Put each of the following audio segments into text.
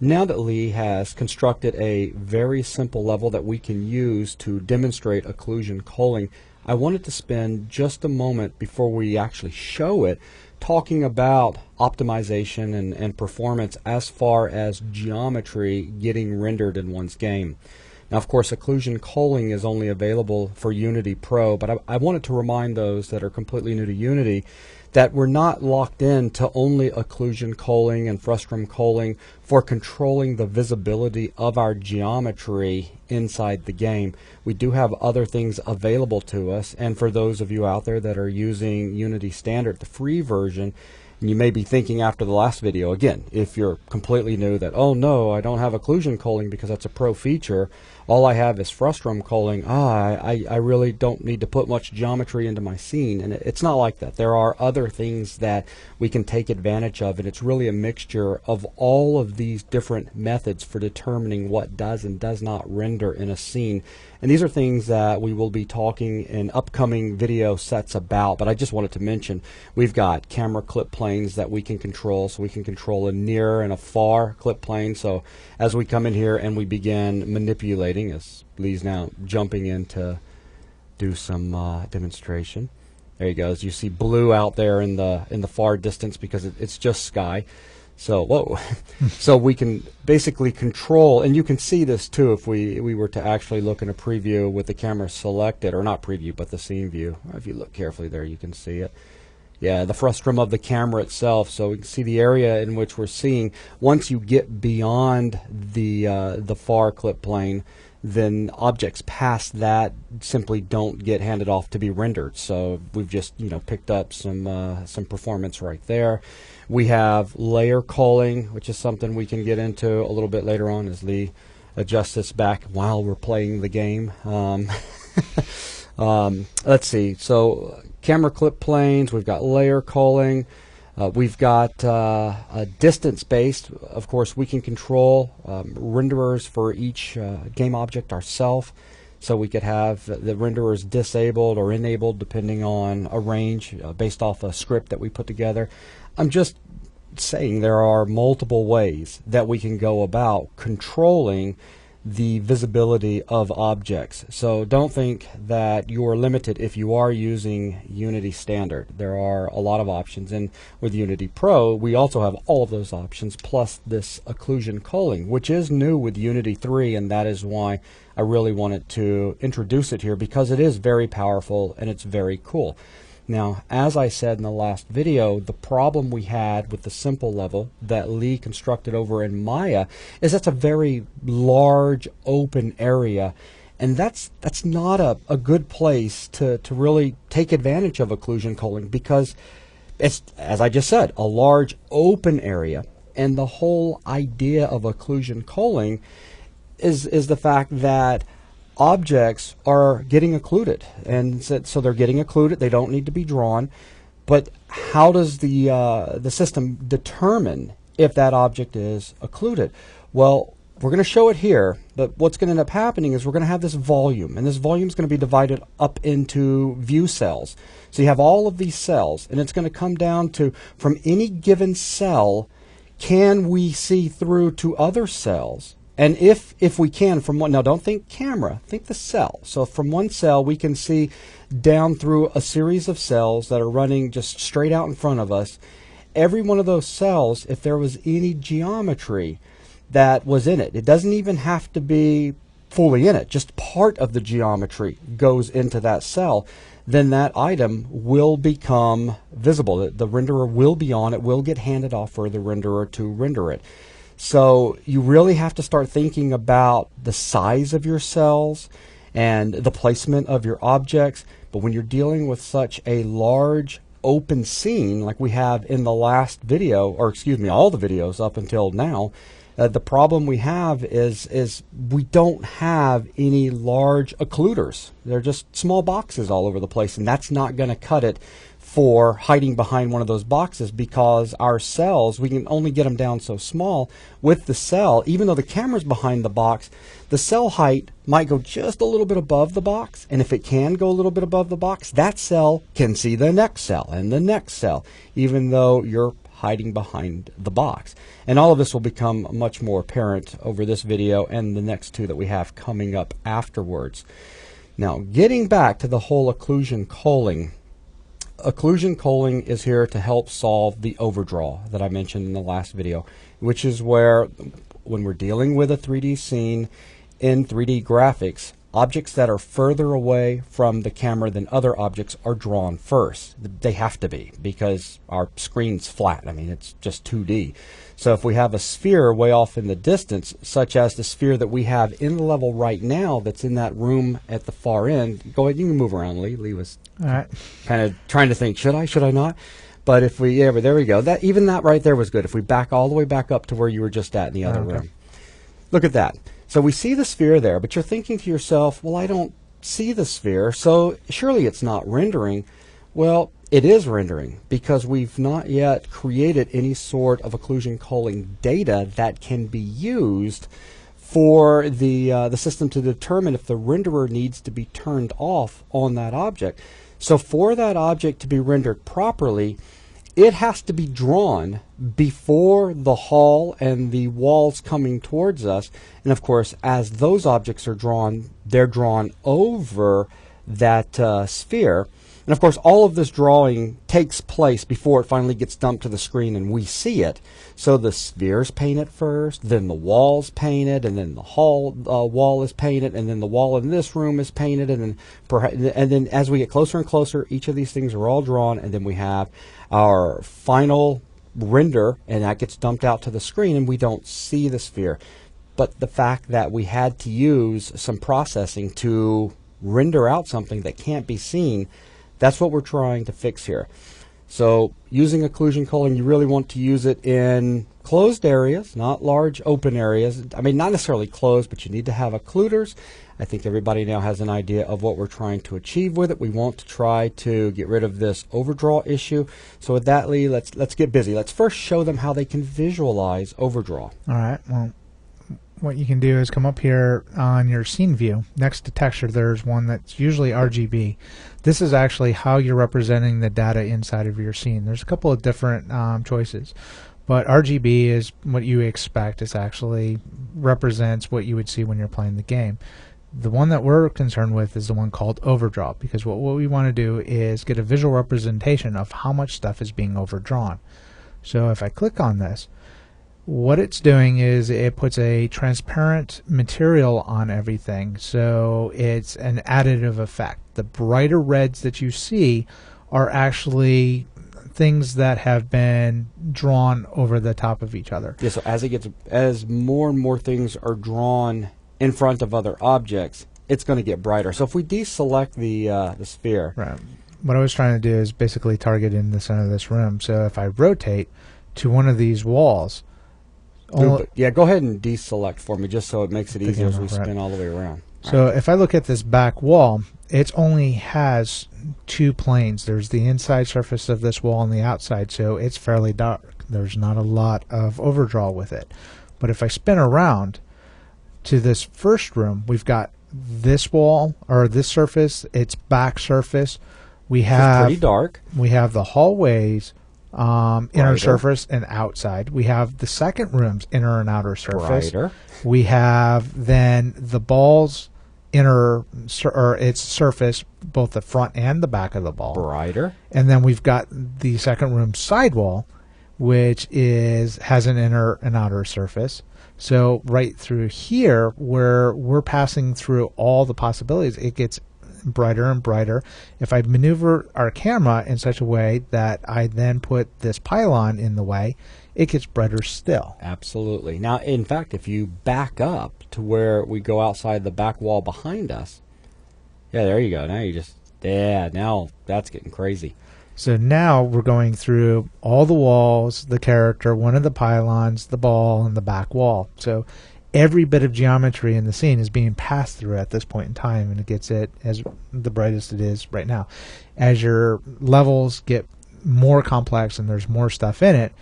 Now that Lee has constructed a very simple level that we can use to demonstrate occlusion culling, I wanted to spend just a moment before we actually show it talking about optimization and performance as far as geometry getting rendered in one's game. Now, of course, occlusion culling is only available for Unity Pro, but I wanted to remind those that are completely new to Unity that we're not locked in to only occlusion culling and frustum culling for controlling the visibility of our geometry inside the game. We do have other things available to us, and for those of you out there that are using Unity Standard, the free version, and you may be thinking after the last video, again, if you're completely new that, oh no, I don't have occlusion culling because that's a pro feature, all I have is frustum culling, I really don't need to put much geometry into my scene. And it's not like that. There are other things that we can take advantage of, and it's really a mixture of all of these different methods for determining what does and does not render in a scene. And these are things that we will be talking in upcoming video sets about, but I just wanted to mention we've got camera clip planes that we can control, so we can control a near and a far clip plane. So as we come in here and we begin manipulating, as Lee's now jumping in to do some demonstration. There he goes. You see blue out there in the far distance because it's just sky. So whoa, so we can basically control, and you can see this too if we were to actually look in a preview with the camera selected, or not preview, but the scene view. If you look carefully there, you can see it. Yeah, the frustum of the camera itself. So we can see the area in which we're seeing. Once you get beyond the far clip plane, then objects past that simply don't get handed off to be rendered. So we've just picked up some performance right there. We have layer culling, which is something we can get into a little bit later on as Lee adjusts this back while we're playing the game. Let's see. So camera clip planes. We've got layer culling. We've got distance-based. Of course, we can control renderers for each game object ourselves. So we could have the renderers disabled or enabled depending on a range based off a script that we put together. I'm just saying there are multiple ways that we can go about controlling the visibility of objects. So don't think that you're limited if you are using Unity Standard. There are a lot of options, and with Unity Pro we also have all of those options plus this occlusion culling, which is new with Unity 3, and that is why I really wanted to introduce it here, because it is very powerful and it's very cool. Now, as I said in the last video, the problem we had with the simple level that Lee constructed over in Maya is that's a very large open area, and that's not a good place to really take advantage of occlusion culling, because it's, as I just said, a large open area, and the whole idea of occlusion culling is the fact that objects are getting occluded, and so they're getting occluded. They don't need to be drawn, but how does the system determine if that object is occluded? Well, we're going to show it here, but what's going to end up happening is we're going to have this volume, and this volume is going to be divided up into view cells. So you have all of these cells, and it's going to come down to, from any given cell, can we see through to other cells? And if we can, from one, now don't think camera, think the cell. So from one cell we can see down through a series of cells that are running just straight out in front of us. Every one of those cells, if there was any geometry that was in it, it doesn't even have to be fully in it, just part of the geometry goes into that cell, then that item will become visible. The renderer will be on, it will get handed off for the renderer to render it. So you really have to start thinking about the size of your cells and the placement of your objects. But when you're dealing with such a large open scene like we have in the last video, or excuse me, all the videos up until now, the problem we have is we don't have any large occluders. They're just small boxes all over the place, and that's not going to cut it for hiding behind one of those boxes, because our cells, we can only get them down so small. With the cell, even though the camera's behind the box, the cell height might go just a little bit above the box, and if it can go a little bit above the box, that cell can see the next cell and the next cell, even though you're hiding behind the box. And all of this will become much more apparent over this video and the next two that we have coming up afterwards. Now, getting back to the whole occlusion culling. Occlusion culling is here to help solve the overdraw that I mentioned in the last video, which is where, when we're dealing with a 3D scene in 3D graphics, objects that are further away from the camera than other objects are drawn first. They have to be, because our screen's flat. I mean, it's just 2D. So if we have a sphere way off in the distance, such as the sphere that we have in the level right now that's in that room at the far end, go ahead, you can move around, Lee. Lee was kind of trying to think, should I not? But if we, yeah, but there we go. Even that right there was good. If we back all the way back up to where you were just at in the other room. Look at that. So we see the sphere there, but you're thinking to yourself, well, I don't see the sphere, so surely it's not rendering. Well, it is rendering, because we've not yet created any sort of occlusion culling data that can be used for the system to determine if the renderer needs to be turned off on that object. So for that object to be rendered properly, it has to be drawn before the hull and the walls coming towards us. And of course, as those objects are drawn, they're drawn over that sphere. And of course, all of this drawing takes place before it finally gets dumped to the screen and we see it. So the sphere's painted first, then the wall's painted, and then the hull wall is painted, and then the wall in this room is painted, and then as we get closer and closer, each of these things are all drawn, and then we have our final render, and that gets dumped out to the screen, and we don't see the sphere. But the fact that we had to use some processing to render out something that can't be seen, that's what we're trying to fix here. So using occlusion culling, you really want to use it in closed areas, not large open areas. I mean, not necessarily closed, but you need to have occluders. I think everybody now has an idea of what we're trying to achieve with it. We want to try to get rid of this overdraw issue. So with that, Lee, let's get busy. Let's first show them how they can visualize overdraw. All right. Well, what you can do is come up here on your scene view. Next to texture, there's one that's usually RGB. This is actually how you're representing the data inside of your scene. There's a couple of different choices, but RGB is what you expect. It actually represents what you would see when you're playing the game. The one that we're concerned with is the one called overdraw, because what we want to do is get a visual representation of how much stuff is being overdrawn. So if I click on this, what it's doing is it puts a transparent material on everything, so it's an additive effect. The brighter reds that you see are actually things that have been drawn over the top of each other. Yeah, so as more and more things are drawn in front of other objects, it's going to get brighter. So if we deselect the sphere, right. What I was trying to do is basically target in the center of this room. So if I rotate to one of these walls, yeah, go ahead and deselect for me, just so it makes it easier as we spin all the way around. So if I look at this back wall, it only has two planes. There's the inside surface of this wall and the outside, so it's fairly dark. There's not a lot of overdraw with it. But if I spin around to this first room, we've got this wall, or this surface, its back surface. We have pretty dark. We have the hallways, inner surface and outside. We have the second room's inner and outer surface. Brighter. We have then the ball's inner or its surface, both the front and the back of the ball. Brighter. And then we've got the second room's sidewall, which has an inner and outer surface. So right through here, where we're passing through all the possibilities, it gets brighter and brighter. If I maneuver our camera in such a way that I then put this pylon in the way, it gets brighter still. Absolutely. Now, in fact, if you back up to where we go outside the back wall behind us, yeah, there you go. Now you just, yeah, now that's getting crazy. So now we're going through all the walls, the character, one of the pylons, the ball, and the back wall. So every bit of geometry in the scene is being passed through at this point in time, and it gets it as the brightest it is right now. As your levels get more complex and there's more stuff in it,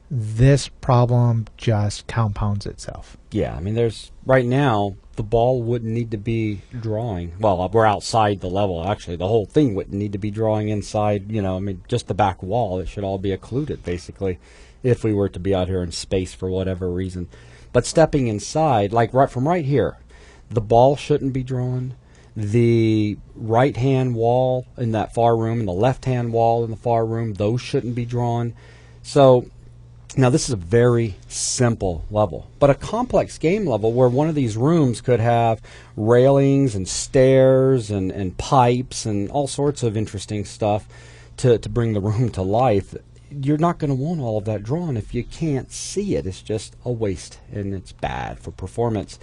this problem just compounds itself. Yeah, I mean, there's right now the ball wouldn't need to be drawing. Well, we're outside the level. Actually, the whole thing wouldn't need to be drawing inside. You know, I mean, just the back wall. It should all be occluded basically, if we were to be out here in space for whatever reason. But stepping inside, like right from right here, the ball shouldn't be drawn. The right-hand wall in that far room and the left-hand wall in the far room, those shouldn't be drawn. So now this is a very simple level, but a complex game level where one of these rooms could have railings and stairs and pipes and all sorts of interesting stuff to bring the room to life. You're not going to want all of that drawn if you can't see it. It's just a waste, and it's bad for performance.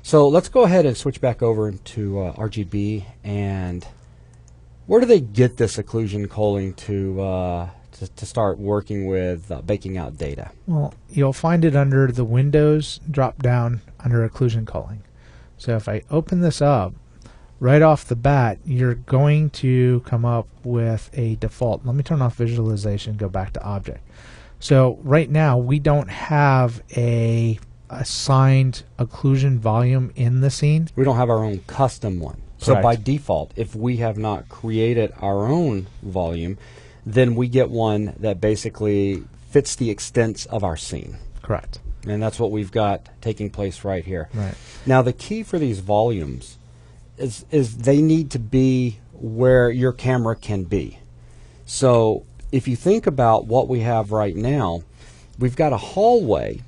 So let's go ahead and switch back over into RGB. And where do they get this occlusion culling to start working with baking out data? Well, you'll find it under the Windows drop down under occlusion culling. So if I open this up, right off the bat, you're going to come up with a default. Let me turn off visualization, go back to object. So right now we don't have a assigned occlusion volume in the scene. We don't have our own custom one. So Correct. by default, if we have not created our own volume, then we get one that basically fits the extents of our scene. Correct. And that's what we've got taking place right here. Right. Now the key for these volumes is they need to be where your camera can be. So if you think about what we have right now, we've got a hallway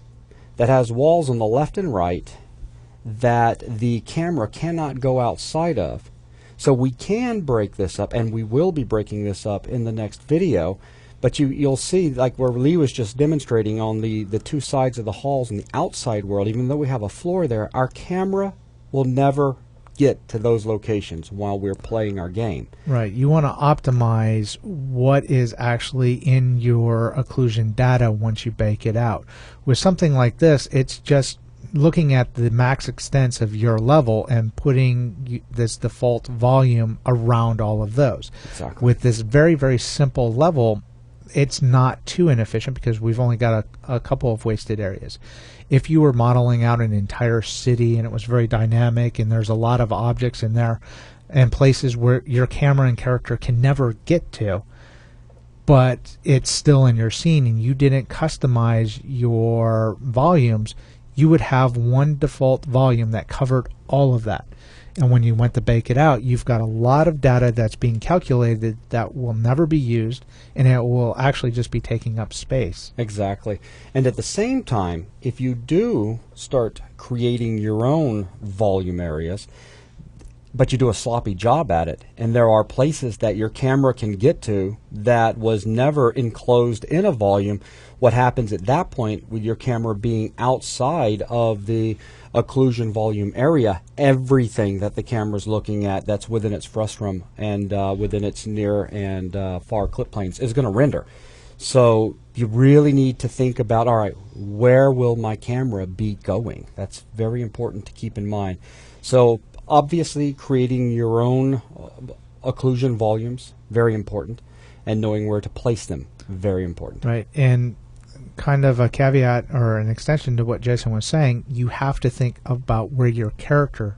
that has walls on the left and right that the camera cannot go outside of. So we can break this up, and we will be breaking this up in the next video. But you'll see, like where Lee was just demonstrating on the two sides of the halls in the outside world, even though we have a floor there, our camera will never get to those locations while we're playing our game. Right. You want to optimize what is actually in your occlusion data once you bake it out. With something like this, it's just looking at the max extents of your level and putting this default volume around all of those. Exactly. With this very, very simple level, it's not too inefficient because we've only got a couple of wasted areas. If you were modeling out an entire city and it was very dynamic and there's a lot of objects in there and places where your camera and character can never get to, but it's still in your scene and you didn't customize your volumes, you would have one default volume that covered all of that. And when you went to bake it out, you've got a lot of data that's being calculated that will never be used, and it will actually just be taking up space. Exactly. And at the same time, if you do start creating your own volume areas, but you do a sloppy job at it, and there are places that your camera can get to that was never enclosed in a volume, what happens at that point with your camera being outside of the occlusion volume area, everything that the camera's looking at that's within its frustum and within its near and far clip planes is going to render. So you really need to think about, all right, where will my camera be going? That's very important to keep in mind. So obviously creating your own occlusion volumes, very important, and knowing where to place them, very important. Right. And kind of a caveat or an extension to what Jason was saying, you have to think about where your character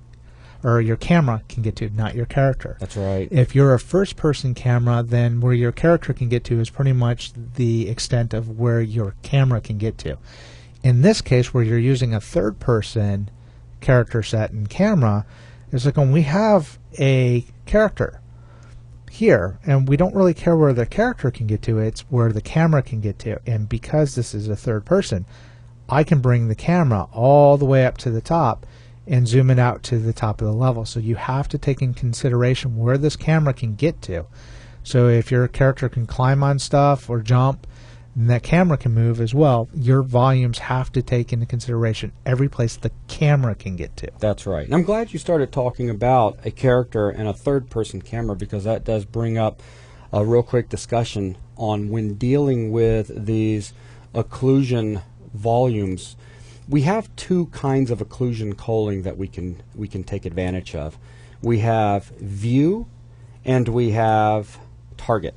or your camera can get to, not your character. That's right. If you're a first-person camera, then where your character can get to is pretty much the extent of where your camera can get to. In this case, where you're using a third-person character set and camera, it's like when we have a character here, and we don't really care where the character can get to, it's where the camera can get to. And because this is a third person, I can bring the camera all the way up to the top and zoom it out to the top of the level. So you have to take in consideration where this camera can get to. So if your character can climb on stuff or jump, and that camera can move as well, your volumes have to take into consideration every place the camera can get to. That's right. And I'm glad you started talking about a character and a third-person camera, because that does bring up a real quick discussion on when dealing with these occlusion volumes. We have two kinds of occlusion culling that we can take advantage of. We have view and we have target.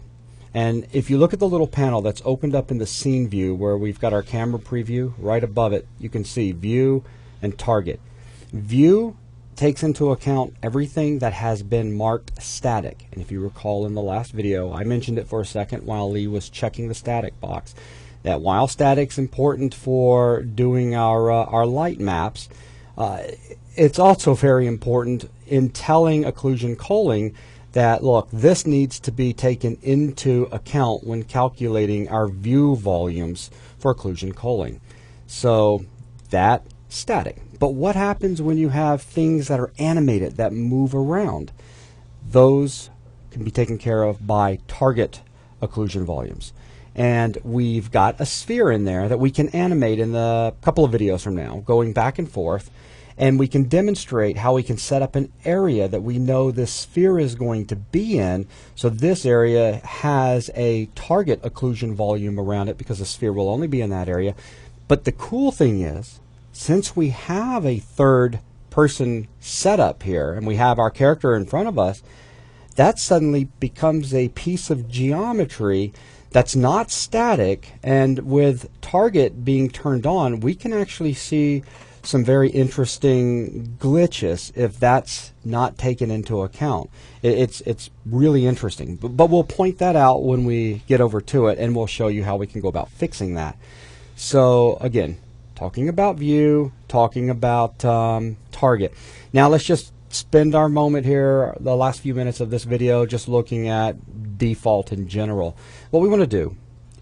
And if you look at the little panel that's opened up in the scene view where we've got our camera preview, right above it you can see view and target. View takes into account everything that has been marked static. And if you recall in the last video, I mentioned it for a second while Lee was checking the static box. that while static's important for doing our light maps, it's also very important in telling occlusion culling that, look, this needs to be taken into account when calculating our view volumes for occlusion culling. So that static. But what happens when you have things that are animated, that move around? Those can be taken care of by target occlusion volumes. And we've got a sphere in there that we can animate in the couple of videos from now, going back and forth. And we can demonstrate how we can set up an area that we know this sphere is going to be in. So this area has a target occlusion volume around it because the sphere will only be in that area. But the cool thing is, since we have a third person setup here and we have our character in front of us, that suddenly becomes a piece of geometry that's not static. And with target being turned on, we can actually see some very interesting glitches if that's not taken into account. It's really interesting, but we'll point that out when we get over to it, and we'll show you how we can go about fixing that. So again, talking about view, talking about target. Now let's just spend our moment here, the last few minutes of this video, just looking at default in general. What we want to do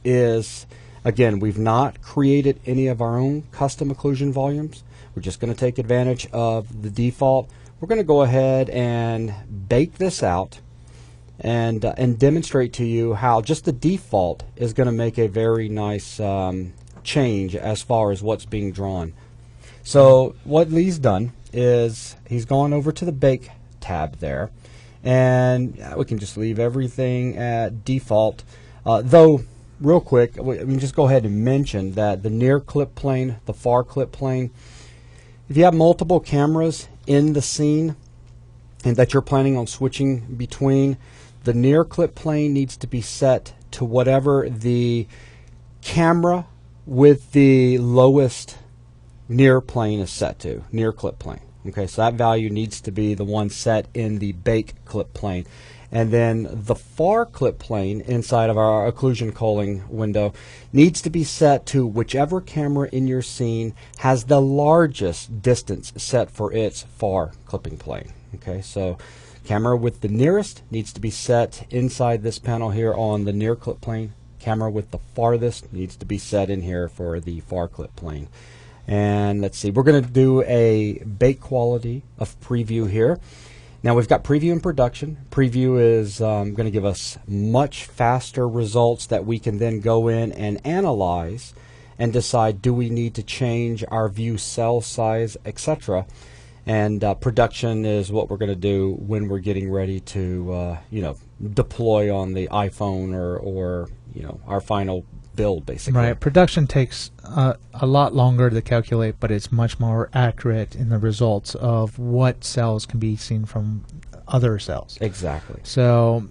is, again, we've not created any of our own custom occlusion volumes. We're just going to take advantage of the default. We're going to go ahead and bake this out and demonstrate to you how just the default is going to make a very nice change as far as what's being drawn. So what Lee's done is he's gone over to the Bake tab there, and we can just leave everything at default. Though, real quick, we can just go ahead and mention that the near clip plane, the far clip plane, if you have multiple cameras in the scene and that you're planning on switching between, the near clip plane needs to be set to whatever the camera with the lowest near plane is set to, near clip plane. Okay, so that value needs to be the one set in the bake clip plane. And then the far clip plane inside of our occlusion culling window needs to be set to whichever camera in your scene has the largest distance set for its far clipping plane. Okay, so camera with the nearest needs to be set inside this panel here on the near clip plane. Camera with the farthest needs to be set in here for the far clip plane. And let's see, we're going to do a bake quality of preview here. Now we've got preview and production. Preview is going to give us much faster results that we can then go in and analyze and decide, do we need to change our view cell size, etc. And production is what we're going to do when we're getting ready to deploy on the iPhone or our final build, basically. Right. Production takes a lot longer to calculate, but it's much more accurate in the results of what cells can be seen from other cells. Exactly. So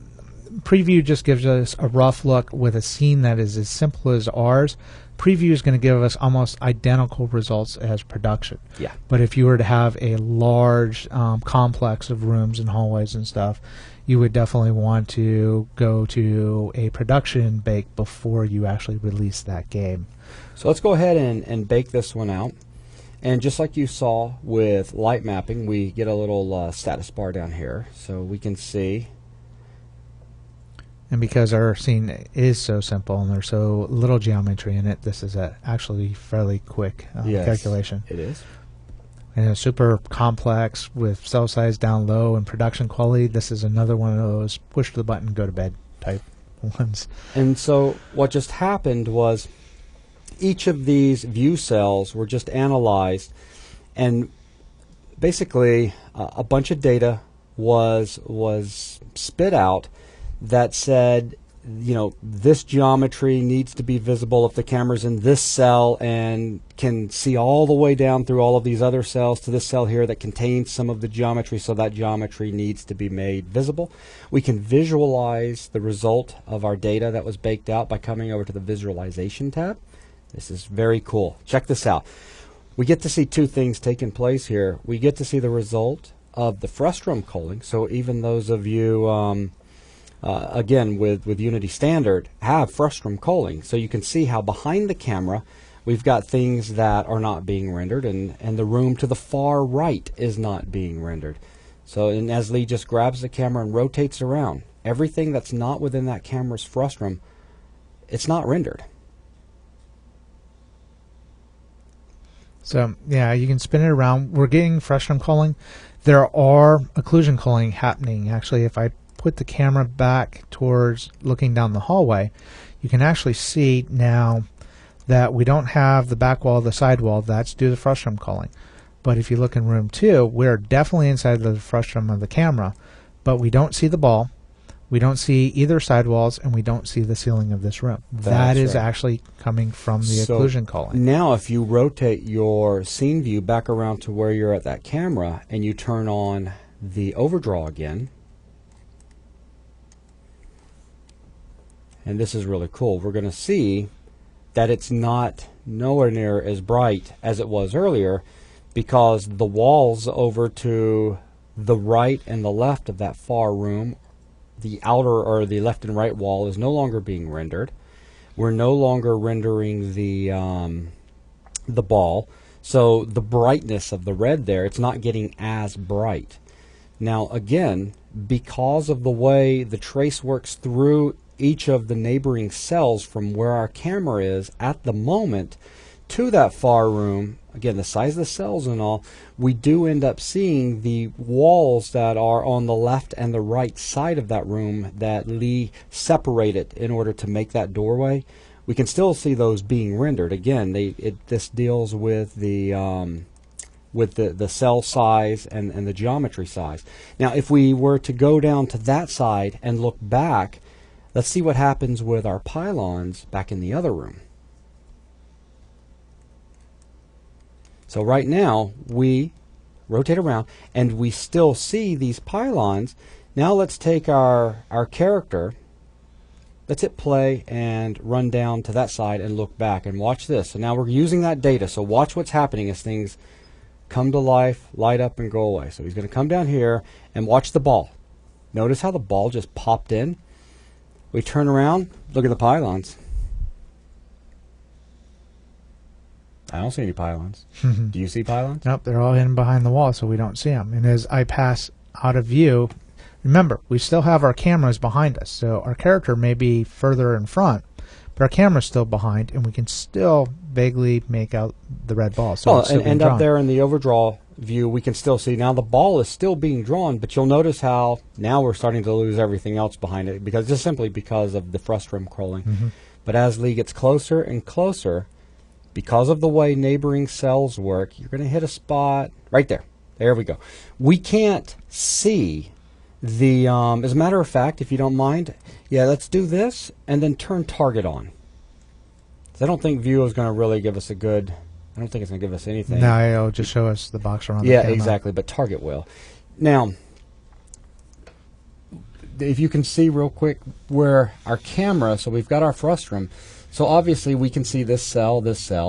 preview just gives us a rough look with a scene that is as simple as ours. Preview is going to give us almost identical results as production. Yeah. But if you were to have a large complex of rooms and hallways and stuff, you would definitely want to go to a production bake before you actually release that game. So let's go ahead and bake this one out. And just like you saw with light mapping, we get a little status bar down here so we can see. And because our scene is so simple and there's so little geometry in it, this is actually fairly quick calculation. It is. And it's super complex with cell size down low and production quality. This is another one of those push the button, go to bed type ones. And so what just happened was each of these view cells were just analyzed, and basically a bunch of data was spit out that said, this geometry needs to be visible if the camera's in this cell and can see all the way down through all of these other cells to this cell here that contains some of the geometry, so that geometry needs to be made visible. We can visualize the result of our data that was baked out by coming over to the visualization tab. This is very cool. Check this out. We get to see two things taking place here. We get to see the result of the frustum culling. So even those of you again with Unity Standard, have frustum culling. So you can see how behind the camera we've got things that are not being rendered, and the room to the far right is not being rendered. So, and as Lee just grabs the camera and rotates around, everything that's not within that camera's frustum, it's not rendered. So yeah, you can spin it around. We're getting frustum culling. There are occlusion culling happening. Actually, if I put the camera back towards looking down the hallway, you can actually see now that we don't have the back wall, the side wall. That's due to frustum culling. But if you look in room 2, we're definitely inside the frustum of the camera, but we don't see the ball, we don't see either side walls, and we don't see the ceiling of this room. That is actually coming from the occlusion culling. Now if you rotate your scene view back around to where you're at that camera and you turn on the overdraw again, and this is really cool, we're going to see that it's not nowhere near as bright as it was earlier, because the walls over to the right and the left of that far room, the outer or the left and right wall, is no longer being rendered. We're no longer rendering the ball, so the brightness of the red there, it's not getting as bright. Now again, because of the way the trace works through each of the neighboring cells from where our camera is at the moment to that far room, again the size of the cells and all, we do end up seeing the walls that are on the left and the right side of that room that Lee separated in order to make that doorway. We can still see those being rendered. Again, this deals with the cell size and the geometry size. Now if we were to go down to that side and look back, let's see what happens with our pylons back in the other room. So right now we rotate around and we still see these pylons. Now let's take our character, let's hit play and run down to that side and look back and watch this. So now we're using that data, so watch what's happening as things come to life, light up and go away. So he's going to come down here and watch the ball. Notice how the ball just popped in. We turn around, look at the pylons. I don't see any pylons. Do you see pylons? Nope, they're all hidden behind the wall, so we don't see them. And as I pass out of view, remember, we still have our cameras behind us, so our character may be further in front, but our camera's still behind, and we can still vaguely make out the red ball. So and up there in the overdraw view, we can still see now the ball is still being drawn, but you'll notice how now we're starting to lose everything else behind it, because just simply because of the frustum culling. But as Lee gets closer and closer, because of the way neighboring cells work, you're going to hit a spot right there. There we go. We can't see the, as a matter of fact, if you don't mind, yeah, let's do this and then turn target on. I don't think view is going to really give us a good, I don't think it's going to give us anything. No, it'll just show us the box around the camera. Yeah, exactly, but target will. Now, if you can see real quick where our camera, so we've got our frustum, so obviously we can see this cell,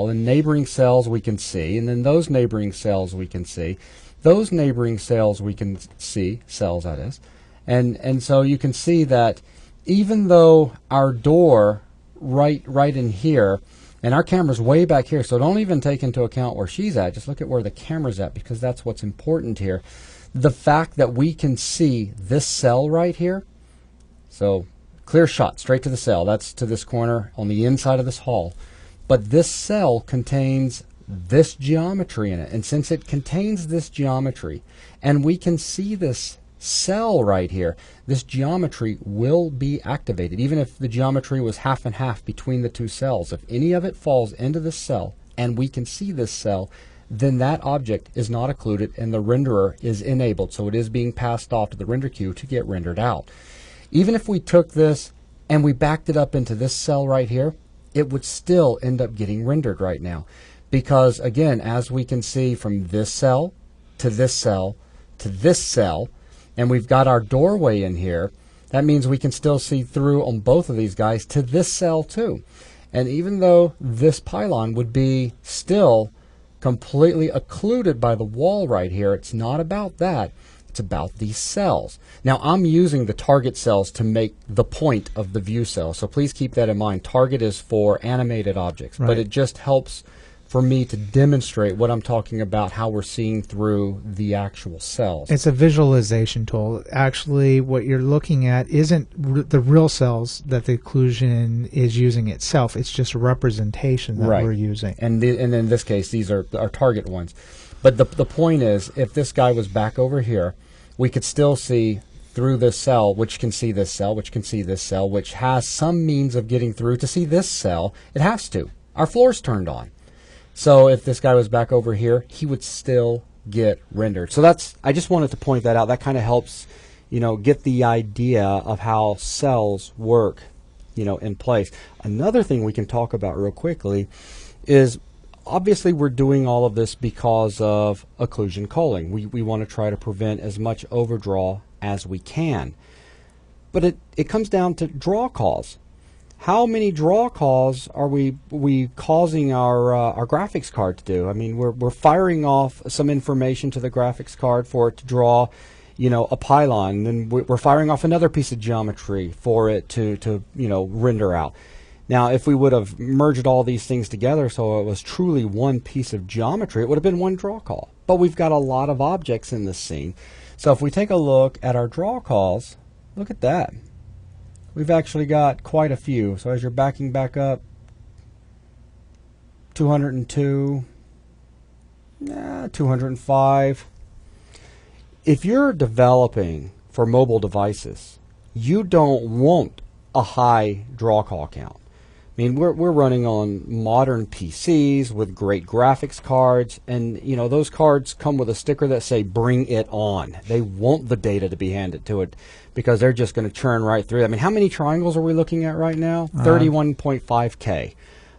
and neighboring cells we can see, and then those neighboring cells we can see, those neighboring cells we can see, cells that is, and so you can see that even though our door right in here, and our camera's way back here, so don't even take into account where she's at, just look at where the camera's at, because that's what's important here. The fact that we can see this cell right here, so clear shot straight to the cell, that's to this corner on the inside of this hall, but this cell contains this geometry in it, and since it contains this geometry and we can see this cell right here, this geometry will be activated. Even if the geometry was half and half between the two cells, if any of it falls into this cell and we can see this cell, then that object is not occluded and the renderer is enabled, so it is being passed off to the render queue to get rendered out. Even if we took this and we backed it up into this cell right here, it would still end up getting rendered right now, because again, as we can see from this cell to this cell to this cell, and we've got our doorway in here, that means we can still see through on both of these guys to this cell too. And even though this pylon would be still completely occluded by the wall right here, it's not about that. It's It's about these cells. Now, I'm using the target cells to make the point of the view cell, so please keep that in mind. Target is for animated objects, but it just helps for me to demonstrate what I'm talking about, how we're seeing through the actual cells. It's a visualization tool. Actually, what you're looking at isn't the real cells that the occlusion is using itself. It's just a representation that we're using. And in this case, these are our target ones. But the point is, if this guy was back over here, we could still see through this cell, which can see this cell, which can see this cell, which has some means of getting through to see this cell. It has to. Our floor's turned on. So if this guy was back over here, he would still get rendered. So I just wanted to point that out. That kind of helps, get the idea of how cells work, in place. Another thing we can talk about real quickly is obviously we're doing all of this because of occlusion culling. We want to try to prevent as much overdraw as we can. But it comes down to draw calls. How many draw calls are we causing our graphics card to do? I mean, we're firing off some information to the graphics card for it to draw, a pylon, and then we're firing off another piece of geometry for it to render out. Now, if we would have merged all these things together so it was truly one piece of geometry, it would have been one draw call. But we've got a lot of objects in this scene. So if we take a look at our draw calls, look at that. We've actually got quite a few. So as you're backing back up, 202, 205. If you're developing for mobile devices, you don't want a high draw call count. I mean, we're running on modern PCs with great graphics cards, and those cards come with a sticker that say "Bring it on." They want the data to be handed to it because they're just going to churn right through. I mean, how many triangles are we looking at right now? 31.5K.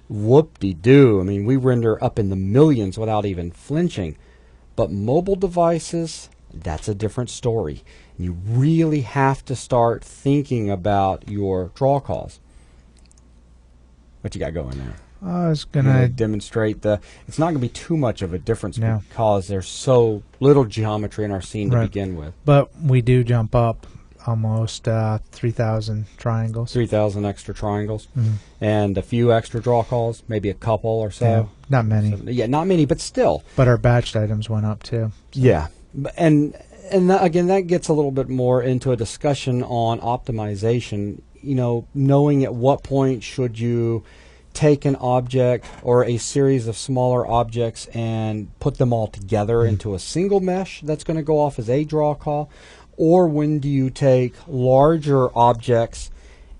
Whoop-de-doo. I mean, we render up in the millions without even flinching. But mobile devices, that's a different story. You really have to start thinking about your draw calls. What you got going there? I was going to demonstrate it's not going to be too much of a difference because there's so little geometry in our scene to begin with. But we do jump up almost 3,000 triangles. 3,000 extra triangles. And a few extra draw calls, maybe a couple or so. Yeah, not many. So, not many, but still. But our batched items went up too. So. Yeah. And again, that gets a little bit more into a discussion on optimization. Knowing at what point should you take an object or a series of smaller objects and put them all together into a single mesh that's going to go off as a draw call, or when do you take larger objects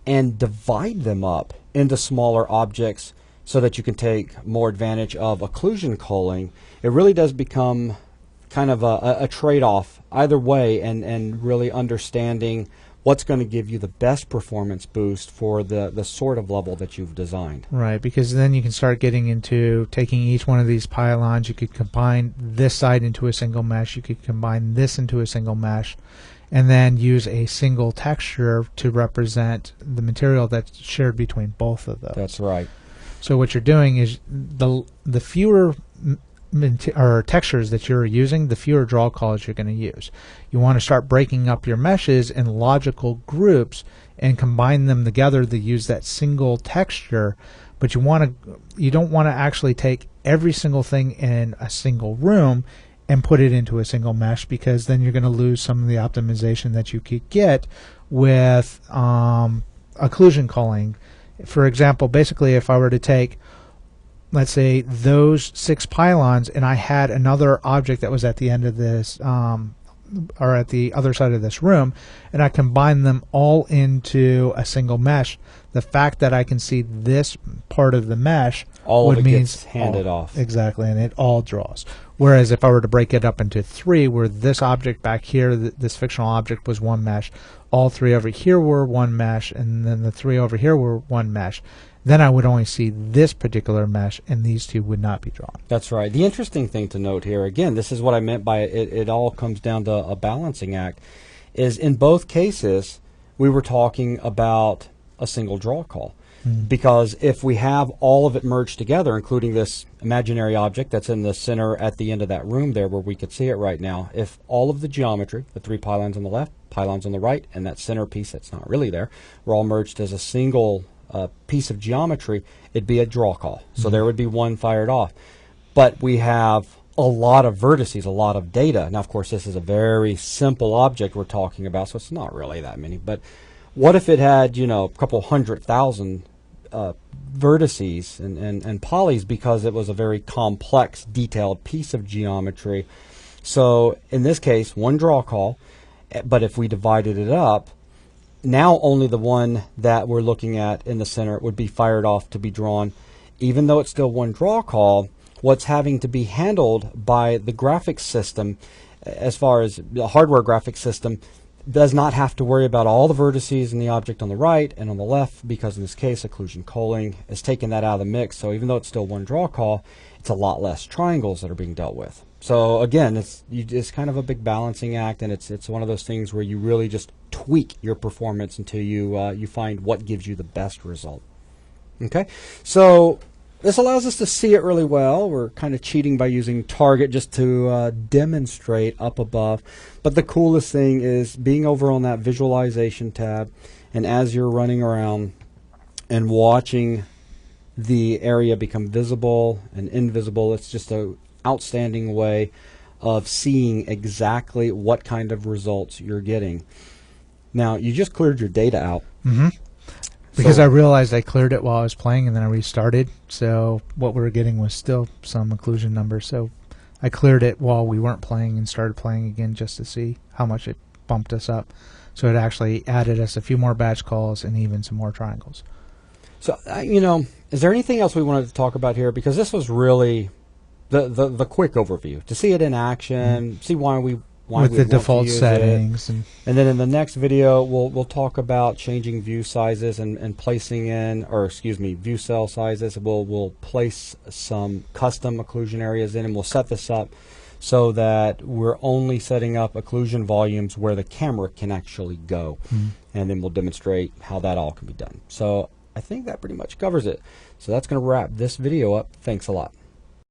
and divide them up into smaller objects so that you can take more advantage of occlusion culling. It really does become kind of a trade-off either way, and really understanding what's going to give you the best performance boost for the sort of level that you've designed. Right, because then you can start getting into taking each one of these pylons. You could combine this side into a single mesh. You could combine this into a single mesh, and then use a single texture to represent the material that's shared between both of those. That's right. So what you're doing is the fewer or textures that you're using, the fewer draw calls you're going to use. You want to start breaking up your meshes in logical groups and combine them together to use that single texture, but you don't want to actually take every single thing in a single room and put it into a single mesh, because then you're going to lose some of the optimization that you could get with occlusion culling. For example, basically if I were to take, let's say, those 6 pylons, and I had another object that was at the end of this, or at the other side of this room, and I combine them all into a single mesh, the fact that I can see this part of the mesh all of it gets handed off. Exactly, and it all draws. Whereas if I were to break it up into 3, where this object back here, this fictional object, was one mesh, all 3 over here were one mesh, and then the 3 over here were one mesh, then I would only see this particular mesh, and these 2 would not be drawn. That's right. The interesting thing to note here, again, this is what I meant by it all comes down to a balancing act, is in both cases we were talking about a single draw call. Because if we have all of it merged together, including this imaginary object that's in the center at the end of that room there where we could see it right now, if all of the geometry, the 3 pylons on the left, pylons on the right, and that center piece that's not really there, were all merged as a single piece of geometry, it'd be a draw call. So there would be one fired off. But we have a lot of vertices, a lot of data. Now, of course, this is a very simple object we're talking about, so it's not really that many. But what if it had, you know, a couple 100,000 vertices and polys, because it was a very complex, detailed piece of geometry? So in this case, one draw call, but if we divided it up, now only the one that we're looking at in the center would be fired off to be drawn. Even though it's still one draw call, what's having to be handled by the graphics system, as far as the hardware graphics system, does not have to worry about all the vertices in the object on the right and on the left, because in this case, Occlusion Culling has taken that out of the mix. So even though it's still one draw call, it's a lot less triangles that are being dealt with. So again, it's kind of a big balancing act, and it's one of those things where you really just tweak your performance until you find what gives you the best result. Okay, so this allows us to see it really well. We're kind of cheating by using target just to demonstrate up above. But the coolest thing is being over on that visualization tab, and as you're running around and watching the area become visible and invisible, it's just an outstanding way of seeing exactly what kind of results you're getting. Now, you just cleared your data out. Because I realized I cleared it while I was playing, and then I restarted. So what we were getting was still some occlusion numbers. So I cleared it while we weren't playing and started playing again just to see how much it bumped us up. So it actually added us a few more batch calls and even some more triangles. So, you know, is there anything else we wanted to talk about here? Because this was really the quick overview. To see it in action, see why we with the default settings, and then in the next video we'll talk about changing view sizes and placing in, or excuse me, view cell sizes. We'll place some custom occlusion areas in, and we'll set this up so that we're only setting up occlusion volumes where the camera can actually go, and then we'll demonstrate how that all can be done. So I think that pretty much covers it. So that's going to wrap this video up. Thanks a lot.